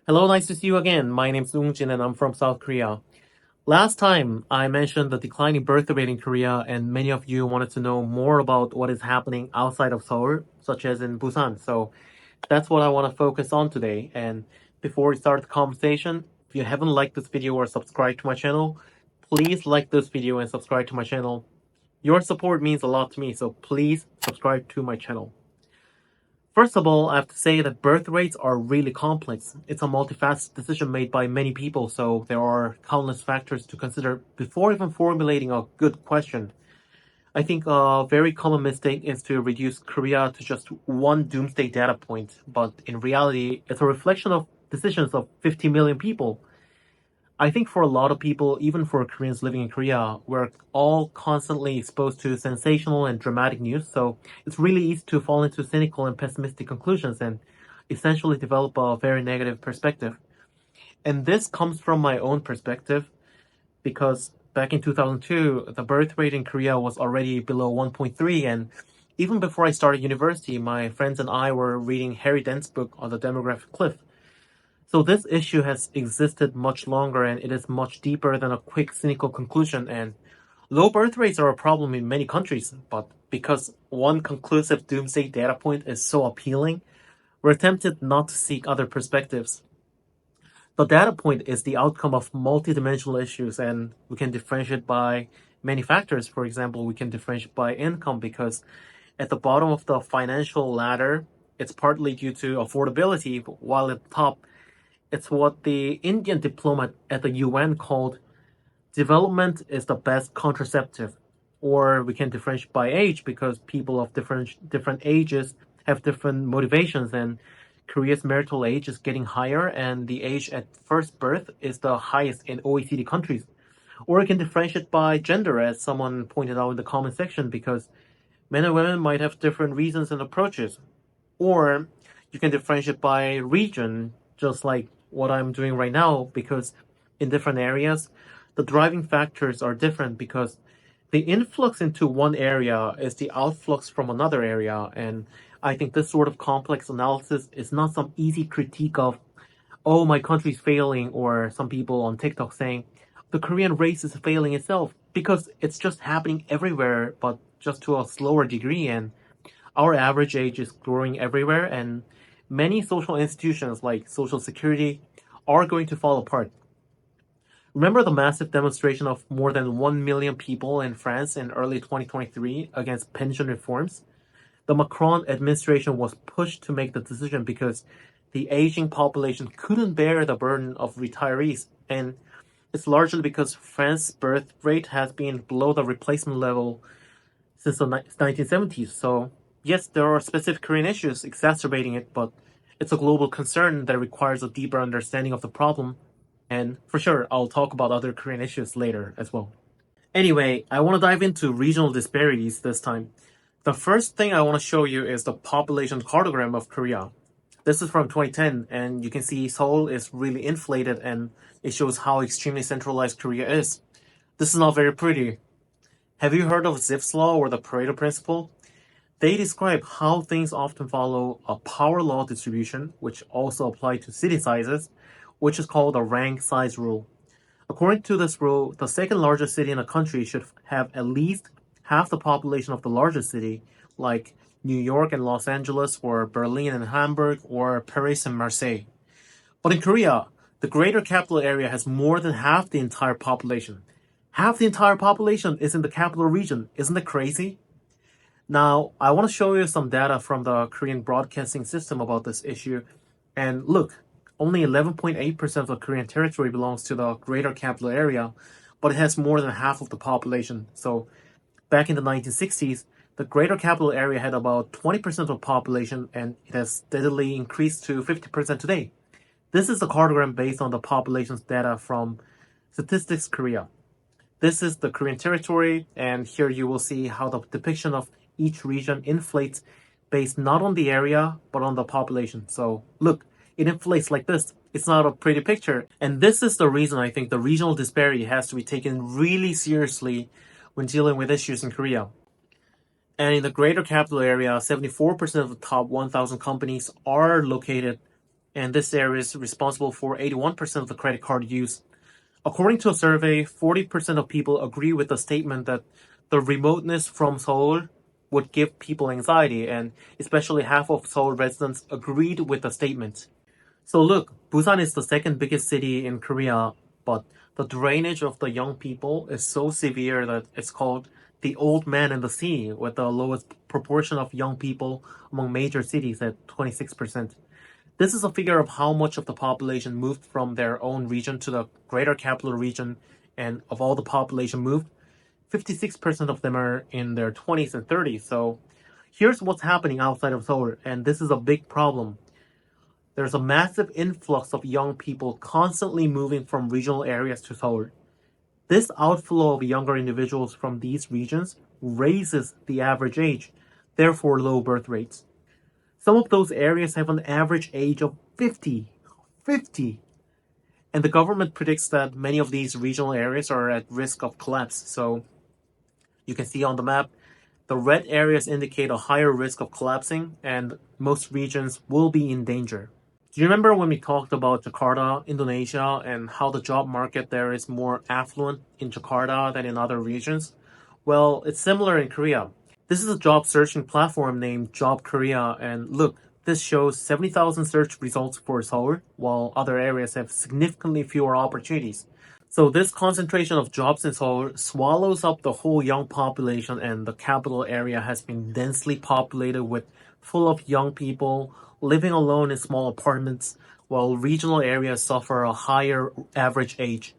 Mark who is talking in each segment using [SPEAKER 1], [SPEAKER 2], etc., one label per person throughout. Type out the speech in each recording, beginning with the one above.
[SPEAKER 1] Hello, nice to see you again. My name's Ungjin and I'm from South Korea. Last time I mentioned the declining birth rate in Korea, and many of you wanted to know more about what is happening outside of Seoul, such as in Busan. So that's what I want to focus on today. And before we start the conversation, if you haven't liked this video or subscribed to my channel, please like this video and subscribe to my channel. Your support means a lot to me, so please subscribe to my channel. First of all, I have to say that birth rates are really complex. It's a multifaceted decision made by many people, so there are countless factors to consider before even formulating a good question. I think a very common mistake is to reduce Korea to just one doomsday data point, but in reality, it's a reflection of decisions of 50 million people. I think for a lot of people, even for Koreans living in Korea, we're all constantly exposed to sensational and dramatic news, so it's really easy to fall into cynical and pessimistic conclusions and essentially develop a very negative perspective. And this comes from my own perspective because back in 2002, the birth rate in Korea was already below 1.3, and even before I started university, my friends and I were reading Harry Dent's book on the demographic cliff. So this issue has existed much longer and it is much deeper than a quick cynical conclusion, and low birth rates are a problem in many countries, but because one conclusive doomsday data point is so appealing, we're tempted not to seek other perspectives. The data point is the outcome of multidimensional issues and we can differentiate by many factors. For example, we can differentiate by income because at the bottom of the financial ladder, it's partly due to affordability, while at the top, it's what the Indian diplomat at the UN called development is the best contraceptive. Or we can differentiate by age because people of different ages have different motivations, and Korea's marital age is getting higher and the age at first birth is the highest in OECD countries. Or we can differentiate by gender, as someone pointed out in the comment section, because men and women might have different reasons and approaches. Or you can differentiate by region, just like what I'm doing right now, because in different areas, the driving factors are different because the influx into one area is the outflux from another area. And I think this sort of complex analysis is not some easy critique of, oh, my country's failing, or some people on TikTok saying, the Korean race is failing itself, because it's just happening everywhere, but just to a slower degree. And our average age is growing everywhere, and many social institutions like Social Security are going to fall apart. Remember the massive demonstration of more than 1 million people in France in early 2023 against pension reforms? The Macron administration was pushed to make the decision because the aging population couldn't bear the burden of retirees, and it's largely because France's birth rate has been below the replacement level since the 1970s. So, yes, there are specific Korean issues exacerbating it, but it's a global concern that requires a deeper understanding of the problem. And for sure, I'll talk about other Korean issues later as well. Anyway, I want to dive into regional disparities this time. The first thing I want to show you is the population cartogram of Korea. This is from 2010, and you can see Seoul is really inflated, and it shows how extremely centralized Korea is. This is not very pretty. Have you heard of Zipf's law or the Pareto principle? They describe how things often follow a power law distribution, which also apply to city sizes, which is called the rank size rule. According to this rule, the second largest city in a country should have at least half the population of the largest city, like New York and Los Angeles, or Berlin and Hamburg, or Paris and Marseille. But in Korea, the greater capital area has more than half the entire population. Half the entire population is in the capital region. Isn't it crazy? Now, I want to show you some data from the Korean broadcasting system about this issue. And look, only 11.8% of the Korean territory belongs to the greater capital area, but it has more than half of the population. So back in the 1960s, the greater capital area had about 20% of the population, and it has steadily increased to 50% today. This is the cartogram based on the population's data from Statistics Korea. This is the Korean territory, and here you will see how the depiction of each region inflates based not on the area, but on the population. So look, it inflates like this. It's not a pretty picture. And this is the reason I think the regional disparity has to be taken really seriously when dealing with issues in Korea. And in the greater capital area, 74% of the top 1,000 companies are located and this area is responsible for 81% of the credit card use. According to a survey, 40% of people agree with the statement that the remoteness from Seoul would give people anxiety, and especially half of Seoul residents agreed with the statement. So look, Busan is the second biggest city in Korea, but the drainage of the young people is so severe that it's called the old man in the sea, with the lowest proportion of young people among major cities at 26%. This is a figure of how much of the population moved from their own region to the greater capital region, and of all the population moved, 56% of them are in their 20s and 30s. So here's what's happening outside of Seoul, and this is a big problem. There's a massive influx of young people constantly moving from regional areas to Seoul. This outflow of younger individuals from these regions raises the average age, therefore low birth rates. Some of those areas have an average age of 50. 50! And the government predicts that many of these regional areas are at risk of collapse. So you can see on the map, the red areas indicate a higher risk of collapsing, and most regions will be in danger. Do you remember when we talked about Jakarta, Indonesia, and how the job market there is more affluent in Jakarta than in other regions? Well, it's similar in Korea. This is a job searching platform named Job Korea, and look, this shows 70,000 search results for Seoul, while other areas have significantly fewer opportunities. So this concentration of jobs in Seoul swallows up the whole young population, and the capital area has been densely populated with full of young people living alone in small apartments, while regional areas suffer a higher average age.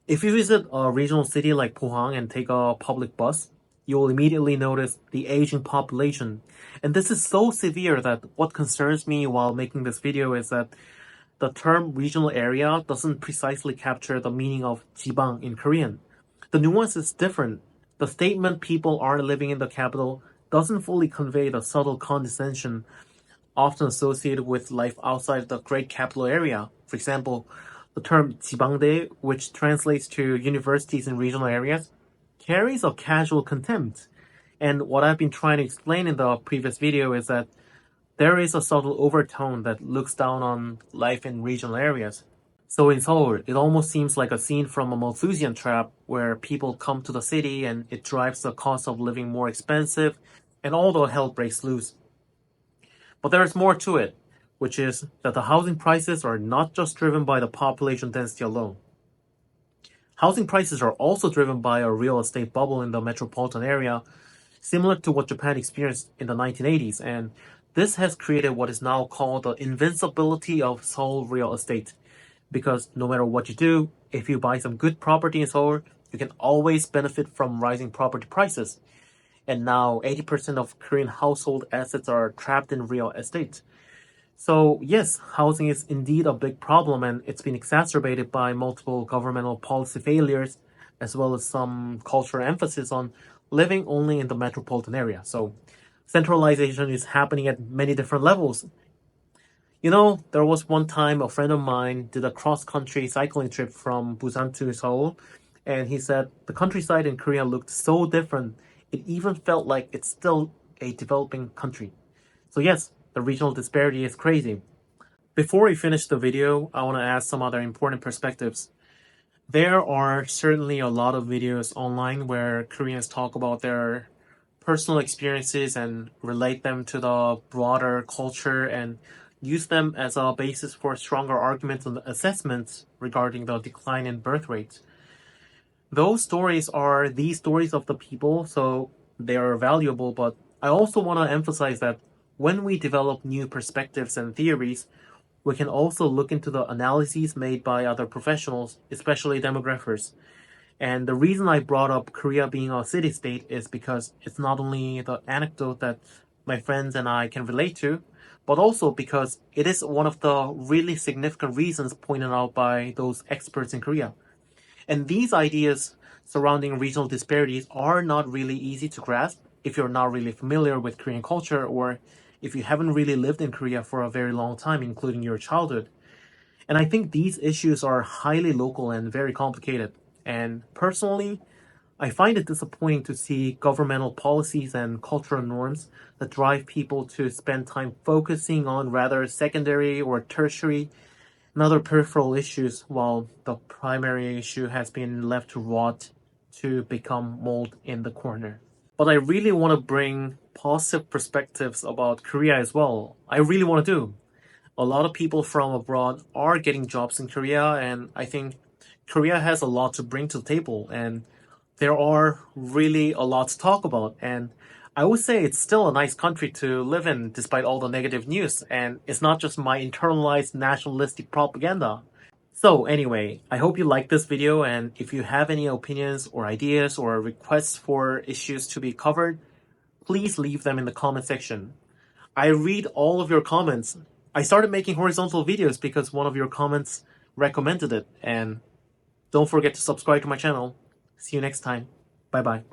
[SPEAKER 1] If you visit a regional city like Pohang and take a public bus, you will immediately notice the aging population. And this is so severe that what concerns me while making this video is that the term regional area doesn't precisely capture the meaning of jibang in Korean. The nuance is different. The statement people aren't living in the capital doesn't fully convey the subtle condescension often associated with life outside the great capital area. For example, the term jibangde, which translates to universities in regional areas, carries a casual contempt. And what I've been trying to explain in the previous video is that there is a subtle overtone that looks down on life in regional areas. So in Seoul, it almost seems like a scene from a Malthusian trap where people come to the city and it drives the cost of living more expensive and all the hell breaks loose. But there is more to it, which is that the housing prices are not just driven by the population density alone. Housing prices are also driven by a real estate bubble in the metropolitan area, similar to what Japan experienced in the 1980s, and this has created what is now called the invincibility of Seoul real estate. Because no matter what you do, if you buy some good property in Seoul, you can always benefit from rising property prices. And now 80% of Korean household assets are trapped in real estate. So yes, housing is indeed a big problem, and it's been exacerbated by multiple governmental policy failures, as well as some cultural emphasis on living only in the metropolitan area. So centralization is happening at many different levels. You know, there was one time a friend of mine did a cross-country cycling trip from Busan to Seoul, and he said the countryside in Korea looked so different, it even felt like it's still a developing country. So yes, the regional disparity is crazy. Before we finish the video, I want to add some other important perspectives. There are certainly a lot of videos online where Koreans talk about their personal experiences and relate them to the broader culture and use them as a basis for stronger arguments and assessments regarding the decline in birth rates. Those stories are the stories of the people, so they are valuable, but I also want to emphasize that when we develop new perspectives and theories, we can also look into the analyses made by other professionals, especially demographers. And the reason I brought up Korea being a city state is because it's not only the anecdote that my friends and I can relate to, but also because it is one of the really significant reasons pointed out by those experts in Korea. And these ideas surrounding regional disparities are not really easy to grasp if you're not really familiar with Korean culture or if you haven't really lived in Korea for a very long time, including your childhood. And I think these issues are highly local and very complicated. And personally, I find it disappointing to see governmental policies and cultural norms that drive people to spend time focusing on rather secondary or tertiary and other peripheral issues while the primary issue has been left to rot to become mold in the corner. But I really want to bring positive perspectives about Korea as well. I really want to do. A lot of people from abroad are getting jobs in Korea, and I think Korea has a lot to bring to the table, and there are really a lot to talk about. And I would say it's still a nice country to live in despite all the negative news, and it's not just my internalized nationalistic propaganda. So anyway, I hope you liked this video, and if you have any opinions or ideas or requests for issues to be covered, please leave them in the comment section. I read all of your comments. I started making horizontal videos because one of your comments recommended it, and don't forget to subscribe to my channel. See you next time. Bye bye.